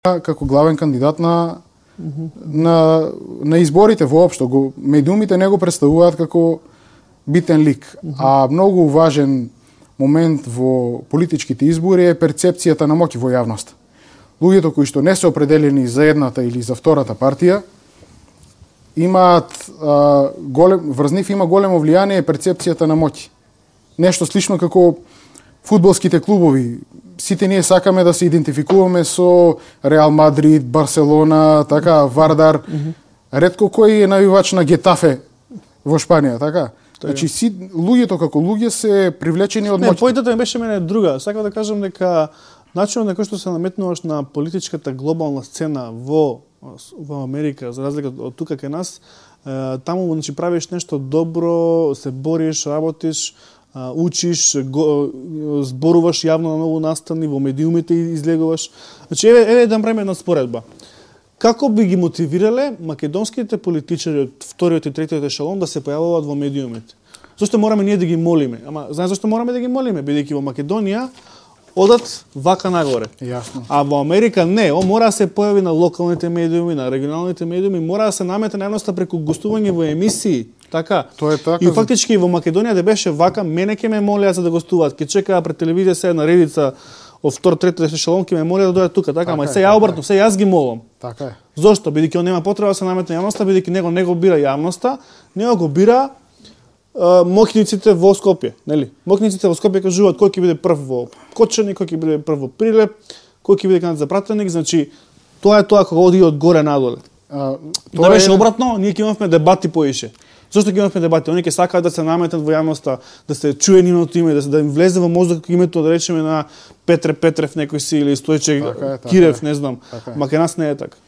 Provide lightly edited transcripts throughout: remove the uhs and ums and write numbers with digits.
како главен кандидат на изборите воопшто. Медиумите не го представуваат како битен лик. А многу важен момент во политичките избори е перцепцијата на моќ во јавноста. Луѓето кои што не се определени за едната или за втората партија имаат врз нив има големо влијание перцепцијата на моќ. Нешто слично како фудбалските клубови. Сите ние сакаме да се идентификуваме со Реал Мадрид, Барселона, така, Вардар. Ретко кој е навивач на Гетафе во Шпанија, така? Значи, луѓето како луѓе се привлечени од моќ. Не, поентата ми беше мене друга. Сакам да кажам дека начинот на кој што се наметнуваш на политичката глобална сцена во Америка, за разлика од тука кај нас, таму значи правиш нешто добро, се бориш, работиш, учиш, зборуваш јавно на ново настани, во медиумите излегуваш. Значи, еве да направиме една споредба. Како би ги мотивирале македонските политичари од вториот и третиот ешелон да се појавуваат во медиумите? Зошто мораме ние да ги молиме? Ама знаеш зашто мораме да ги молиме? Бидејќи во Македонија одат вака нагоре. Јасно. А во Америка не, мора да се појави на локалните медиуми, на регионалните медиуми, мора да се наметне најноста преку гостување во емисии. Така. Тоа е така. И фактички во Македонија да беше вака, мене ќе ме молеа за да гостуваат. Ќе чекаа пред телевизија се една редица од втор, трети ешелон ќе ме молеа да дојдат тука, така, ама се ја обратно, се јас ги молам. Така е. Зошто? Бидејќи он нема потреба да се наметне јавноста, бидејќи него не го бира јавноста, него го бира моќниците во Скопје, нели? Моќниците во Скопје кажуваат кој ќе биде прв во Кочани, кој ќе биде прв во Прилеп, кој ќе биде кандидат за пратеник, значи тоа е тоа кога оди од горе надоле. Да беше обратно, ние ќе имавме дебати поише. Зошто ќе имавме дебати? Они ќе сакаат да се наметнат во јавноста, да се чуе нивното име, да им влезе во мозокот името да речеме на Петре Петрев некој си или Стојче Кирев, не знам. Ма кај нас не е така.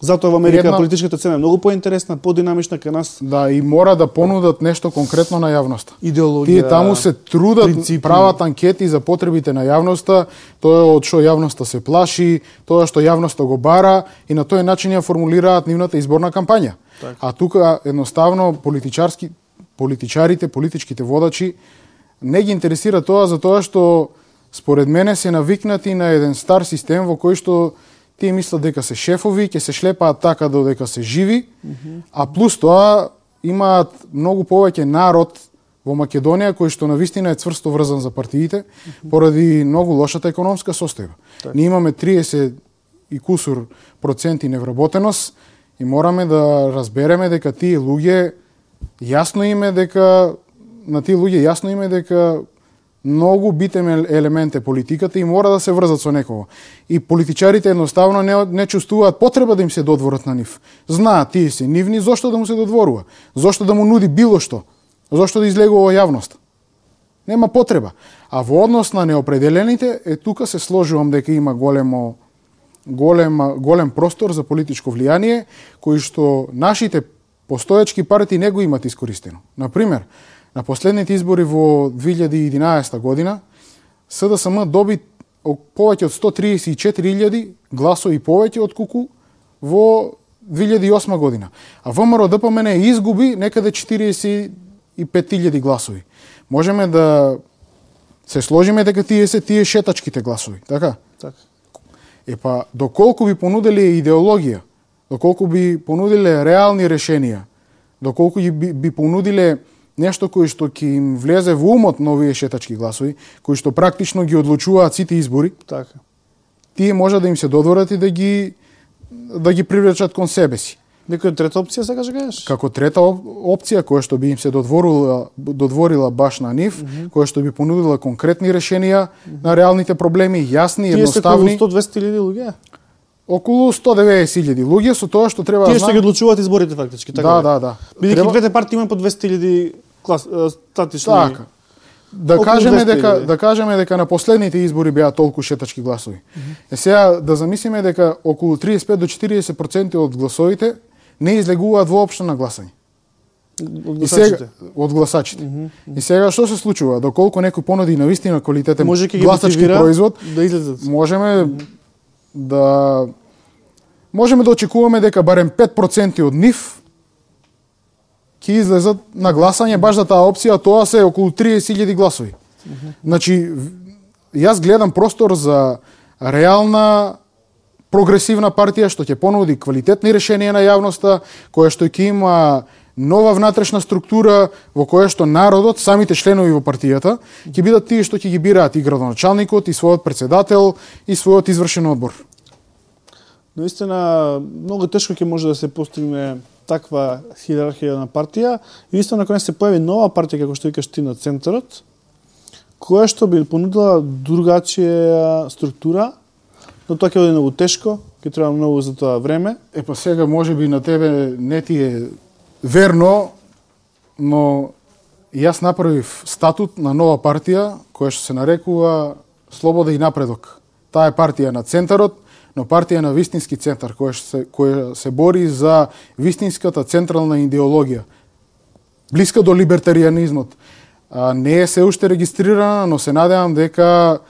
Затоа во Америка политичката сцена е многу поинтересна, подинамична кај нас. Да, и мора да понудат нешто конкретно на јавноста. Идеологија. Тие таму се трудат, прават анкети за потребите на јавноста, тоа од што јавноста се плаши, тоа што јавноста го бара и на тој начин ја формулираат нивната изборна кампања. Так. А тука едноставно политичарите, политичките водачи не ги интересира тоа за тоа што според мене се навикнати на еден стар систем во кој што тие мислат дека се шефови, ќе се шлепаат така додека се живи, а плюс тоа имаат многу повеќе народ во Македонија кој што навистина е цврсто врзан за партиите поради многу лошата економска состојба. Ние имаме 30 и кусур проценти невработеност и мораме да разбереме дека тие луѓе јасно име дека многу битен елемент е политиката и мора да се врзат со некого. И политичарите едноставно не чувствуваат потреба да им се додворат на нив. Знаат, тие се нивни, зошто да му се додворува? Зошто да му нуди било што? Зошто да излегува во јавност? Нема потреба. А во однос на неопределените, тука се сложувам дека има голем простор за политичко влијание, кој што нашите постоечки партии не го имат искористено. Например, на последните избори во 2011 година, СДСМ доби повеќе од 134.000 гласови повеќе од КУКУ во 2008 година. А ВМРО ДПМН изгуби некаде 45.000 гласови. Можеме да се сложиме дека тие се тие шетачките гласови, така? Така. Епа, доколку би понуделе идеологија, доколку би понуделе реални решенија, доколку би понудиле нешто кој што ќе им влезе во умот на овие шетачки гласови, кои што практично ги одлучуваат сите избори, така. Тие може да им се додворат и да ги привлечат кон себе си. Некоја трета опција сакаш да кажеш? Како трета опција која што би им се додворила баш на нив, која што би понудила конкретни решенија на реалните проблеми, јасни, едноставни. Тие се околу 100-200.000 луѓе? Околу 190.000 луѓе со тоа што треба да знаат. Тие што ги одлучуваат изборите фактички, така. Да. Бидејќи двете партии имаат по 200.000 статични. Така. Да кажеме дека на последните избори беа толку шетачки гласови. Сега да замислиме дека околу 35 до 40% од гласовите не излегуваат воопшто на гласање. Од гласачите. И сега што се случува? Доколку некој понуди навистина квалитетен гласачки производ, да излезат. Можеме да очекуваме дека барем 5% од нив ќе излезат на гласање баш за таа опција, тоа се околу 30.000 гласови. Значи, јас гледам простор за реална прогресивна партија што ќе понуди квалитетни решенија на јавноста, која што ќе има нова внатрешна структура во која што народот, самите членови во партијата, ќе бидат тие што ќе ги бираат и градоначалникот, и својот председател, и својот извршен одбор. Наистина, многу тешко ќе може да се постигне таква хиерархија на партија. Единствено, кога се појави нова партија, како што викаш ти, на центарот, која што би понудила другачија структура, но тоа ќе биде многу тешко, ќе треба многу за тоа време. Па сега можеби на тебе не ти е верно, но јас направив статут на нова партија која што се нарекува Слобода и напредок. Таа е партија на центарот, но партија на вистински центар која се бори за вистинската централна идеологија, блиска до либертарианизмот. Не е се уште регистрирана, но се надевам дека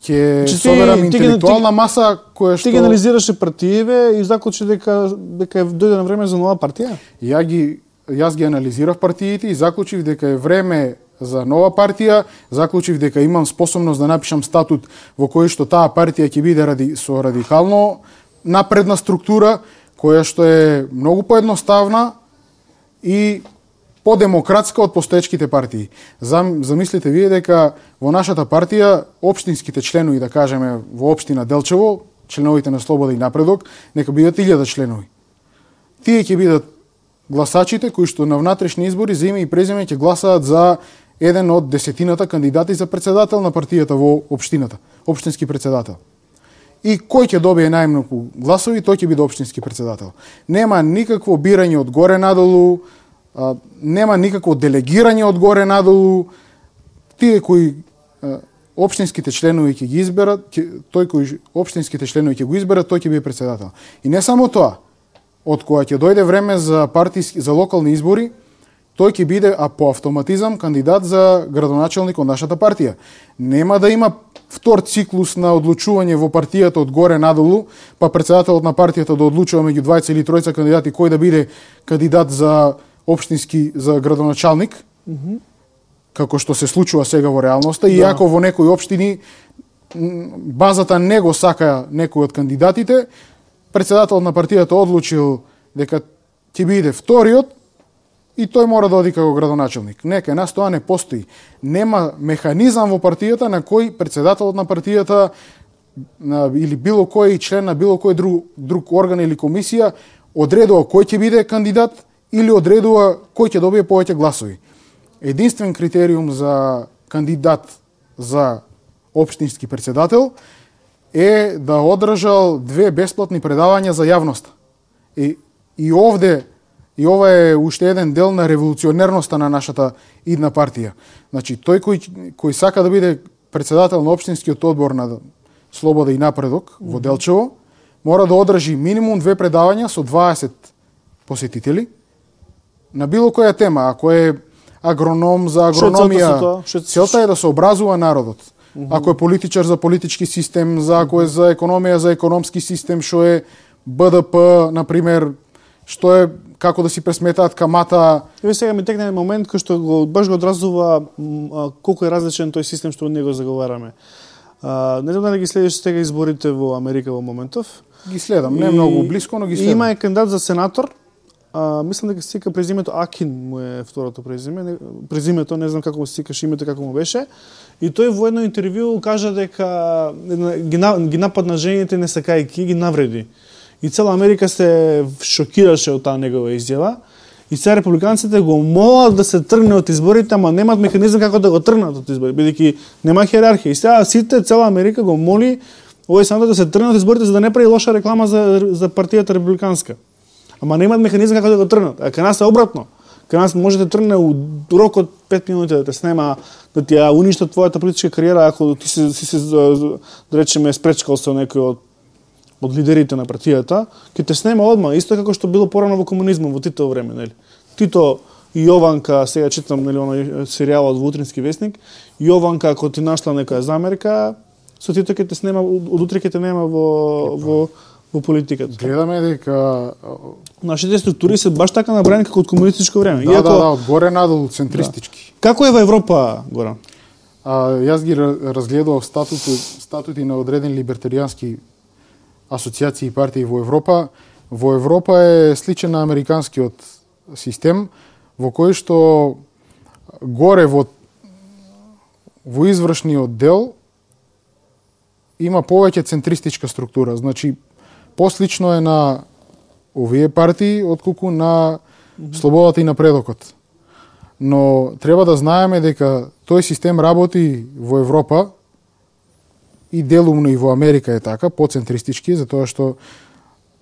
ќе соберам интелектуална маса која што... Ти ги анализираше партиеве и заклучи дека дојде на време за нова партија? Јас ги анализирав партиите и заклучив дека е време за нова партија, заклучив дека имам способност да напишам статут во кој што таа партија ќе биде со радикално напредна структура, која што е многу поедноставна и подемократска од постоечките партии. Замислите вие дека во нашата партија општинските членови, да кажеме во општина Делчево, членовите на Слобода и напредок, нека бидат 1000 членови. Тие ќе бидат гласачите кои што на внатрешни избори за име и презиме ќе гласаат за еден од 10-тината кандидати за председател на партијата во општината, општински председател. И кој ќе добие најмногу гласови, тој ќе биде општински председател. Нема никакво бирање од горе надолу, нема никакво делегирање од горе надолу. Тие кои општинските членови ќе ги изберат, тој кој општинските членови ќе го изберат, тој ќе биде председател. И не само тоа, од кога ќе дојде време за локални избори, тој ќе биде по автоматизам кандидат за градоначалник од нашата партија. Нема да има втор циклус на одлучување во партијата од горе надолу, па председателот на партијата да одлучува меѓу 2 или 3 кандидати кој да биде кандидат за општински, за градоначалник, како што се случува сега во реалноста, иако во некои општини базата не го сака некој од кандидатите, председателот на партијата одлучил дека ќе биде вториот и тој мора да оди како градоначалник. Не, кај нас тоа не постои. Нема механизам во партијата на кој председателот на партијата или било кој член на било кој друг орган или комисија одредува кој ќе биде кандидат или одредува кој ќе добие повеќе гласови. Единствен критериум за кандидат за општински председател е да одржал 2 бесплатни предавања за јавноста. И ова е уште еден дел на револуционерноста на нашата идна партија. Значи, тој кој сака да биде председател на општинскиот одбор на Слобода и напредок во Делчево, мора да одржи минимум 2 предавања со 20 посетители на било која тема. Ако е агроном за агрономија, целта е да се образува народот. Ако е политичар за политички систем, ако е за економија за економски систем, што е БДП, например, што е како да си пресметаат камата. Еве сега ми текне момент кој што баш го одразува колку е различен тој систем што ние го заговараме. Не знам дали ги следиш сега изборите во Америка во моментов. Ги следам, не многу блиско, но ги следам. Има кандидат за сенатор. Мислам дека се вика презимето Акин му е второто презиме. Презимето, не знам како се викаш името, како му беше. И тој во едно интервју кажа дека ги нападна жените не сакајки, ги навреди. И цела Америка се шокираше од таа негова изјава. И сега републиканците го молат да се тргне од изборите, ама немаат механизам како да го тргнат од изборите, бидејќи нема хиерархија. И сега цела Америка го моли овој сенатор да се тргне од изборите за да не прави лоша реклама за партијата републиканска. Ама немаат механизам како да го тргнат. А кај нас е обратно. Кај нас може да тргне у рок од 5 минути да те снема, да ти ја уништат твојата политичка кариера ако ти се да речеме спречкал со некој од лидерите на партијата, ќе те снема одма, исто како што било порано во комунизмот во Титово време, нели? Тито и Јованка, сега читам нели оној серијалот во Утрински весник, Јованка ако ти нашла некоја замерка, со Тито ќе те снема, од утре ќе те нема во политиката. Гледаме дека нашите структури се баш така набрани како од комунистичко време. Да, од горе надолу центристички. Да. Како е во Европа, Горан? Јас ги разгледував статути на одреден либертаријански асоциации и партии во Европа. Во Европа е сличен на американскиот систем, во кој што горе во извршниот дел има повеќе центристичка структура. Значи, послично е на овие партии отколку на слободата и напредокот. Но треба да знаеме дека тој систем работи во Европа и делумно и во Америка е така, поцентристички, затоа што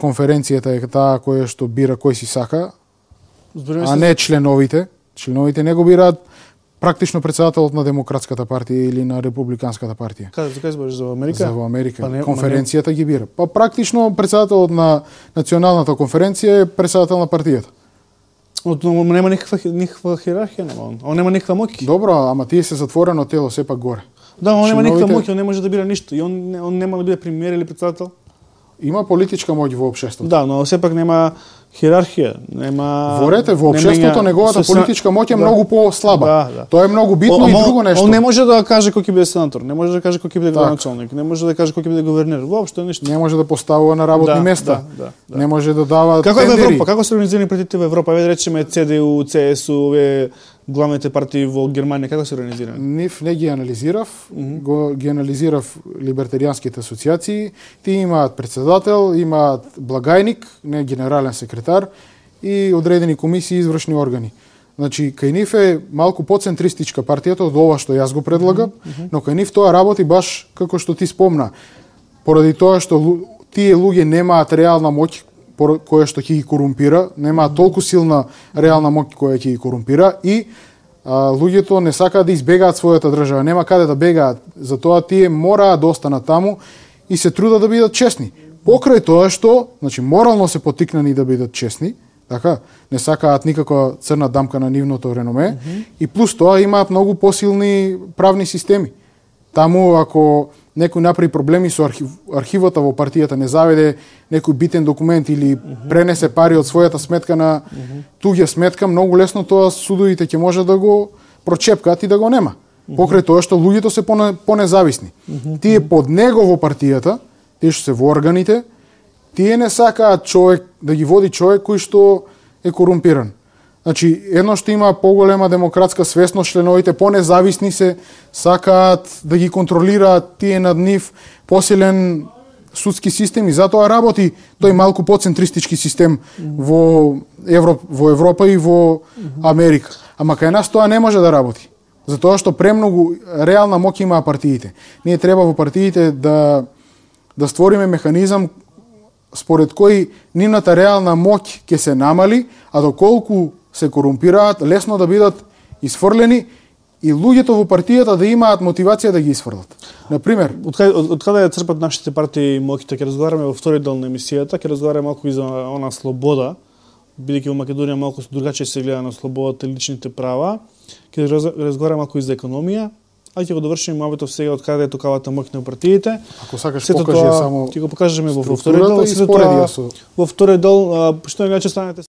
конференцијата е таа која што бира кој си сака, а не членовите. Членовите не го бираат практично председателот на Демократската партија или на Републиканската партија. Кај збориш за Америка? За во Америка. Конференцијата ги бира. Па практично председателот на Националната конференција е председател на партијата. Нема никаква хиерархија, нема. Он нема никаква моќ. Добро, ама тие се затворено тело сепак горе. Да, он нема никаква моќ, он не може да бира ништо. И он нема да биде премиер или председател. Има политичка моќ во општеството. Да, но сепак нема хиерархија, нема. Ворете во општеството неговата политичка моќ е многу послаба. Тоа е многу битно и друго нешто. Он не може да каже кој ќе биде сенатор, не може да каже кој ќе биде градоначалник, не може да каже кој ќе биде гувернер, воопшто ништо. Не може да поставува на работни места. Не може да дава тендери. Како е во Европа? Како се организирани партиите во Европа? Еве речеме ЦДУ, ЦСУ, овие главните партии во Германија, како се организирани? Нив не ги анализирав, ги анализирав либертаријанските асоциации. Тие имаат председател, имаат благајник, не генерален секретар и одредени комисии и извршни органи. Значи, кај нив е малку поцентристичка партијата од ова што јас го предлагам, но кај нив тоа работи баш како што ти спомна. Поради тоа што тие луѓе немаат реална моќ која што ќе ги корумпира, немаат толку силна реална моќ која ќе ги корумпира и луѓето не сакаат да избегаат својата држава, нема каде да бегаат, затоа тие мораат да останат таму и се трудат да бидат честни. Покрај тоа што, значи морално се потикнани да бидат честни, така, не сакаат никаква црна дамка на нивното реноме и плюс тоа имаат многу посилни правни системи. Таму ако некој направи проблеми со архивата во партијата, не заведе некој битен документ или пренесе пари од својата сметка на туѓа сметка, многу лесно тоа судовите ќе може да го прочепкаат и да го нема. Покрај тоа што луѓето се понезависни. Тие под него во партијата, тие што се во органите, тие не сакаат човек да ги води човек кој што е корумпиран. Значи, едно што има поголема демократска свесност, членовите понезависни се, сакаат да ги контролираат тие над нив, посилен судски систем и затоа работи тој малку поцентристички систем во Европа и во Америка. Ама кај нас тоа не може да работи. Затоа што премногу реална моќ имаа партиите. Ние треба во партиите да створиме механизам според кој нивната реална моќ ќе се намали, а доколку се корумпираат, лесно да бидат изфрлени и луѓето во партијата да имаат мотивација да ги изфрлат. Например, од каде ја црпат нашите партии моќите? Ќе разговараме во втори дел на емисијата, ќе разговараме малку и за она слобода, бидејќи во Македонија малку другаче се гледа на слободата и личните права. Ќе разговараме малку и за економија, а ќе го довршиме мовето сега од каде е токавата моќ на партиите. Ако сакаш покажи само ќе го покажеме во втори дел, и спореди со во втори дел, што иначе станете